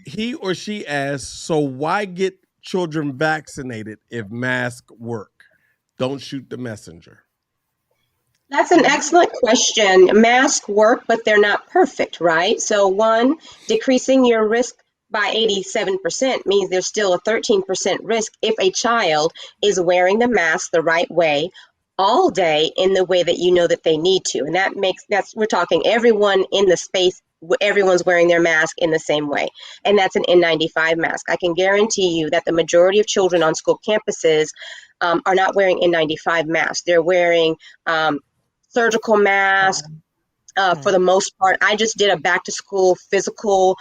he or she asks, so why get children vaccinated if masks work? Don't shoot the messenger.
That's an excellent question. Masks work, but they're not perfect, right? So 1, decreasing your risk by 87% means there's still a 13% risk if a child is wearing the mask the right way all day in the way that you know that they need to. And we're talking everyone in the space, everyone's wearing their mask in the same way. And that's an N95 mask. I can guarantee you that the majority of children on school campuses are not wearing N95 masks. They're wearing surgical masks. For the most part, I just did a back to school physical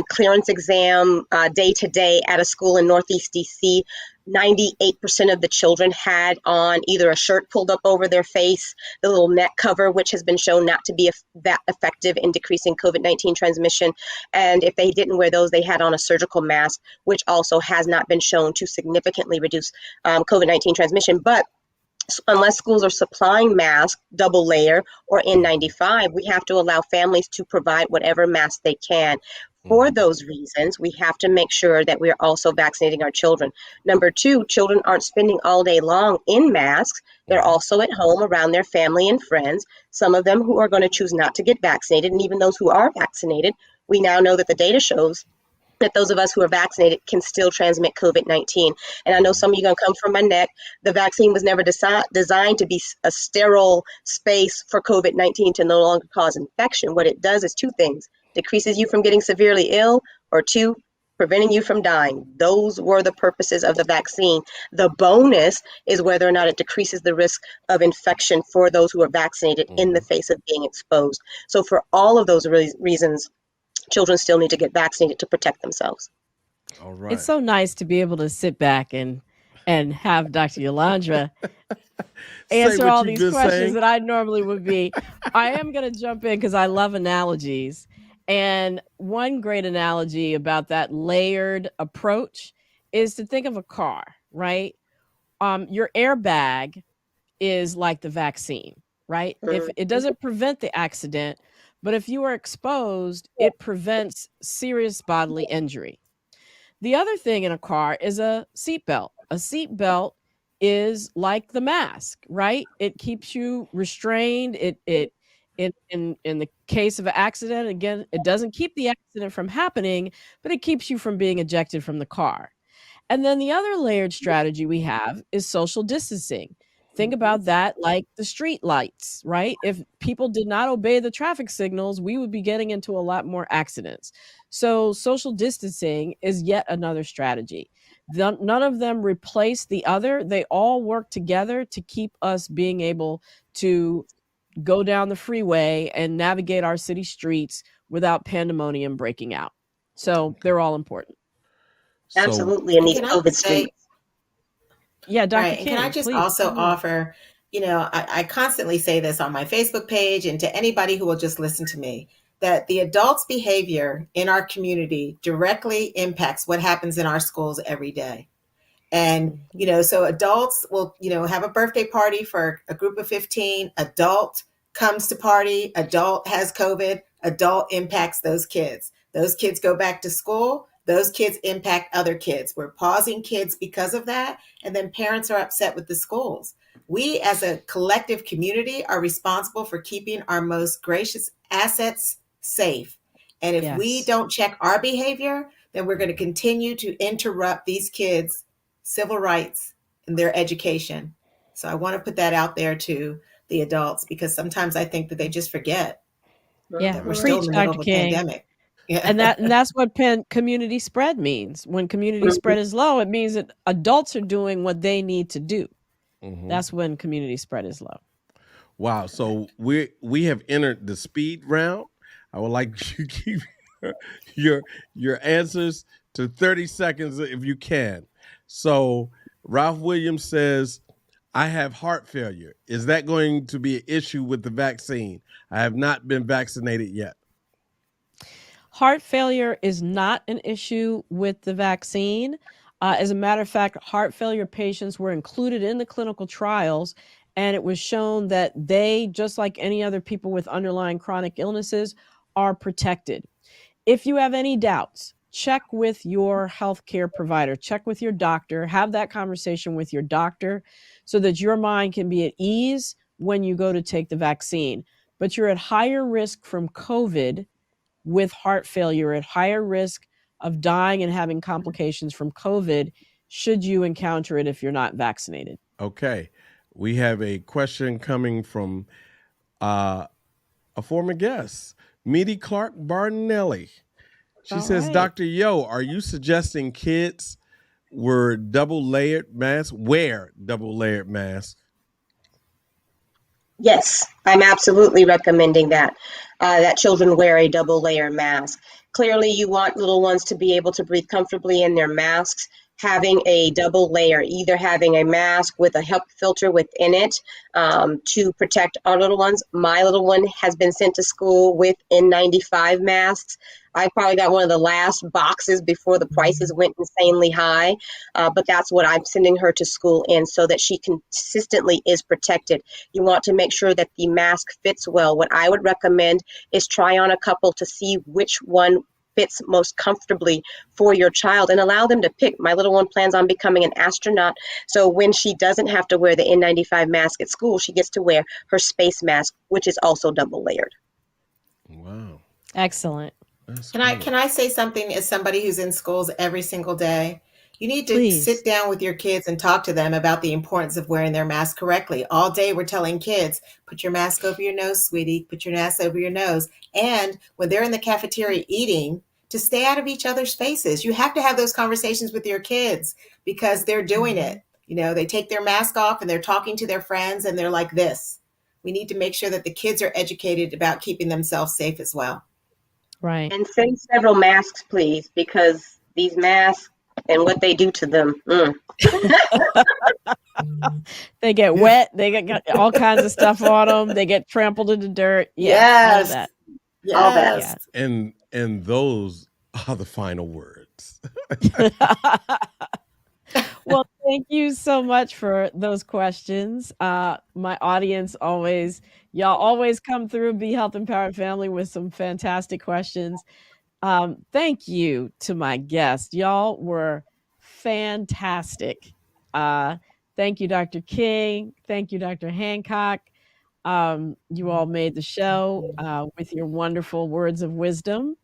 clearance exam day to day at a school in Northeast DC. 98% of the children had on either a shirt pulled up over their face, the little neck cover, which has been shown not to be that effective in decreasing COVID-19 transmission. And if they didn't wear those, they had on a surgical mask, which also has not been shown to significantly reduce COVID-19 transmission. But unless schools are supplying masks, double layer or N95, we have to allow families to provide whatever mask they can. For those reasons, we have to make sure that we are also vaccinating our children. Number 2, children aren't spending all day long in masks. They're also at home around their family and friends, some of them who are going to choose not to get vaccinated. And even those who are vaccinated, we now know that the data shows that those of us who are vaccinated can still transmit COVID-19. And I know some of you are going to come from my neck. The vaccine was never designed to be a sterile space for COVID-19 to no longer cause infection. What it does is 2 things: decreases you from getting severely ill, or 2, preventing you from dying. Those were the purposes of the vaccine. The bonus is whether or not it decreases the risk of infection for those who are vaccinated in the face of being exposed. So for all of those reasons, children still need to get vaccinated to protect themselves.
All right.
It's so nice to be able to sit back and have Dr. Yolandra answer all these questions that I normally would be. I am going to jump in because I love analogies. And one great analogy about that layered approach is to think of a car, right? your airbag is like the vaccine, right? If it doesn't prevent the accident, but if you are exposed, it prevents serious bodily injury. The other thing in a car is a seatbelt. A seatbelt is like the mask, right? It keeps you restrained. In the case of an accident, again, it doesn't keep the accident from happening, but it keeps you from being ejected from the car. And then the other layered strategy we have is social distancing. Think about that like the street lights, right? If people did not obey the traffic signals, we would be getting into a lot more accidents. So, social distancing is yet another strategy. None of them replace the other. They all work together to keep us being able to go down the freeway and navigate our city streets without pandemonium breaking out. So, they're all important.
Absolutely, in these COVID streets.
Yeah, Dr.
Right.
King,
and can I just
please.
also offer, I constantly say this on my Facebook page and to anybody who will just listen to me, that the adults' behavior in our community directly impacts what happens in our schools every day. And, so adults will, have a birthday party for a group of 15, adult comes to party, adult has COVID, adult impacts those kids. Those kids go back to school, those kids impact other kids. We're pausing kids because of that. And then parents are upset with the schools. We as a collective community are responsible for keeping our most gracious assets safe. And if we don't check our behavior, then we're going to continue to interrupt these kids' civil rights and their education. So I want to put that out there to the adults because sometimes I think that they just forget that we're still in the middle of a pandemic. Yeah.
And that's what community spread means. When community spread is low, it means that adults are doing what they need to do. That's when community spread is low.
Wow. So we have entered the speed round. I would like you to keep your answers to 30 seconds if you can. So Ralph Williams says, I have heart failure. Is that going to be an issue with the vaccine? I have not been vaccinated yet.
Heart failure is not an issue with the vaccine. As a matter of fact, heart failure patients were included in the clinical trials, and it was shown that they, just like any other people with underlying chronic illnesses, are protected. If you have any doubts, check with your healthcare provider, check with your doctor, have that conversation with your doctor so that your mind can be at ease when you go to take the vaccine. But you're at higher risk from COVID with heart failure, at higher risk of dying and having complications from COVID should you encounter it if you're not vaccinated.
Okay. We have a question coming from a former guest, Melissa Clarke Barnelli. She says, Dr. Yo, are you suggesting kids wear double-layered masks?
Yes, I'm absolutely recommending that, that children wear a double layer mask. Clearly, you want little ones to be able to breathe comfortably in their masks. Having a double layer, either having a mask with a HEPA filter within it to protect our little ones. My little one has been sent to school with N95 masks. I probably got one of the last boxes before the prices went insanely high, but that's what I'm sending her to school in so that she consistently is protected. You want to make sure that the mask fits well. What I would recommend is try on a couple to see which one fits most comfortably for your child and allow them to pick. My little one plans on becoming an astronaut, so when she doesn't have to wear the N95 mask at school, she gets to wear her space mask, which is also double layered.
Wow.
Excellent.
Can I say something as somebody who's in schools every single day? You need to sit down with your kids and talk to them about the importance of wearing their mask correctly. All day we're telling kids, put your mask over your nose, sweetie, put your mask over your nose. And when they're in the cafeteria eating, to stay out of each other's faces. You have to have those conversations with your kids because they're doing it. They take their mask off and they're talking to their friends and they're like this. We need to make sure that the kids are educated about keeping themselves safe as well.
Right.
And send several masks, please, because these masks and what they do to them.
They get wet. They get all kinds of stuff on them. They get trampled into dirt.
Yes.
All that.
Yes.
All that.
And those are the final words.
Well, Thank you so much for those questions. My audience y'all always come through Be Health Empowered Family with some fantastic questions. Thank you to my guests. Y'all were fantastic. Thank you, Dr. King. Thank you, Dr. Hancock. You all made the show with your wonderful words of wisdom.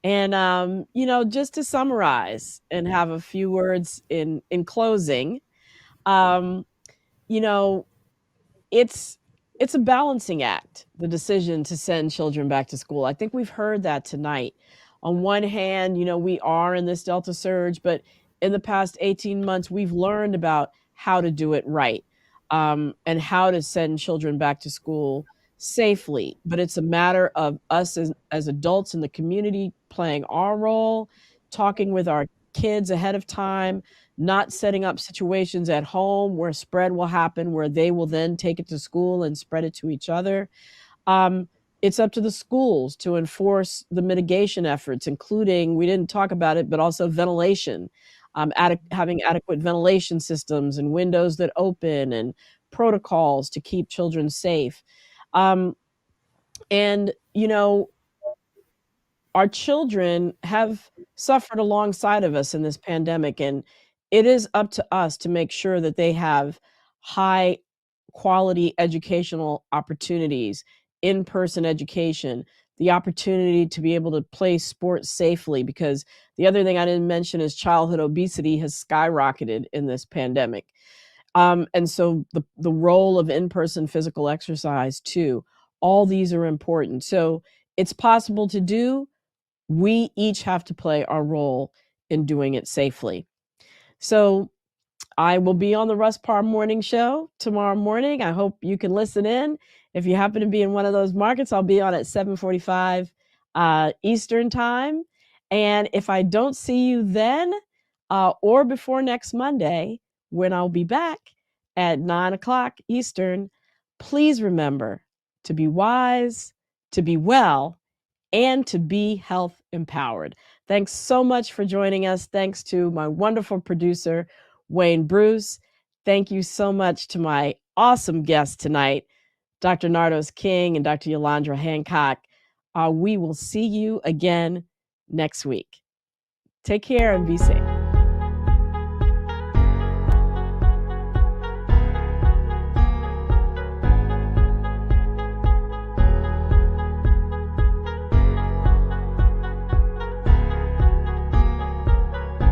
And just to summarize and have a few words in closing, um, you know, it's it's a balancing act, the decision to send children back to school. I think we've heard that tonight. On one hand, we are in this Delta surge, but in the past 18 months, we've learned about how to do it right, and how to send children back to school safely. But it's a matter of us as adults in the community playing our role, talking with our kids ahead of time, not setting up situations at home where spread will happen, where they will then take it to school and spread it to each other. It's up to the schools to enforce the mitigation efforts, including, we didn't talk about it, but also ventilation, having adequate ventilation systems and windows that open and protocols to keep children safe. And, our children have suffered alongside of us in this pandemic, and it is up to us to make sure that they have high quality educational opportunities, in-person education, the opportunity to be able to play sports safely, because the other thing I didn't mention is childhood obesity has skyrocketed in this pandemic. And so the role of in-person physical exercise too, all these are important. So it's possible to do. We each have to play our role in doing it safely. So I will be on the Russ Parr Morning Show tomorrow morning. I hope you can listen in. If you happen to be in one of those markets, I'll be on at 7:45 Eastern Time. And if I don't see you then, or before next Monday, when I'll be back at 9 o'clock Eastern, please remember to be wise, to be well, and to be health empowered. Thanks so much for joining us. Thanks to my wonderful producer, Wayne Bruce. Thank you so much to my awesome guests tonight, Dr. Nardos King and Dr. Yolandra Hancock. We will see you again next week. Take care and be safe.